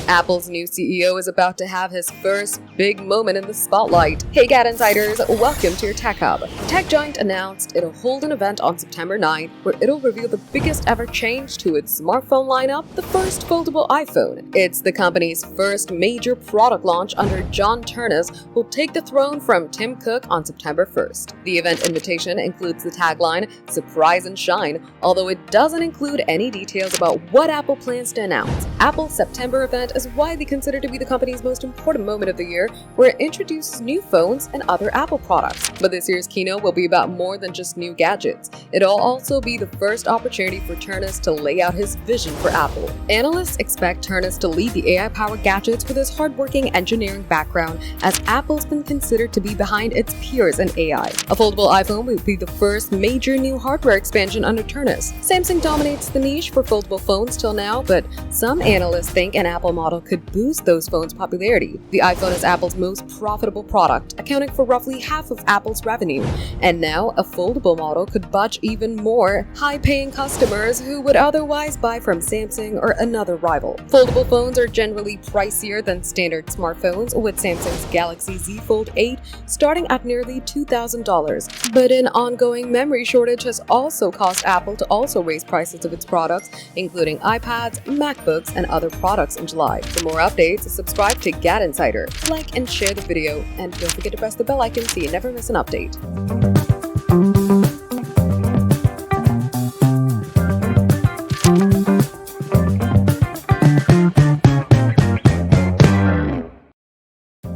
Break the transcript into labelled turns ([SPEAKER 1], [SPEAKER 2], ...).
[SPEAKER 1] Apple's new CEO is about to have his first big moment in the spotlight. Hey GadInsiders, welcome to your Tech Hub. Tech giant announced it'll hold an event on September 9th where it'll reveal the biggest ever change to its smartphone lineup, the first foldable iPhone. It's the company's first major product launch under John Ternus, who'll take the throne from Tim Cook on September 1st. The event invitation includes the tagline, "Surprise and Shine," although it doesn't include any details about what Apple plans to announce. Apple's September event is widely considered to be the company's most important moment of the year, where it introduces new phones and other Apple products. But this year's keynote will be about more than just new gadgets. It'll also be the first opportunity for Ternus to lay out his vision for Apple. Analysts expect Ternus to lead the AI-powered gadgets with his hardworking engineering background, as Apple's been considered to be behind its peers in AI. A foldable iPhone will be the first major new hardware expansion under Ternus. Samsung dominates the niche for foldable phones till now, but some analysts think an Apple model could boost those phones' popularity. The iPhone is Apple's most profitable product, accounting for roughly half of Apple's revenue. And now, a foldable model could budge even more high-paying customers who would otherwise buy from Samsung or another rival. Foldable phones are generally pricier than standard smartphones, with Samsung's Galaxy Z Fold 8 starting at nearly $2,000. But an ongoing memory shortage has also caused Apple to also raise prices of its products, including iPads, MacBooks, and other products in July. For more updates, subscribe to GadInsider, like and share the video, and don't forget to press the bell icon so you never miss an update.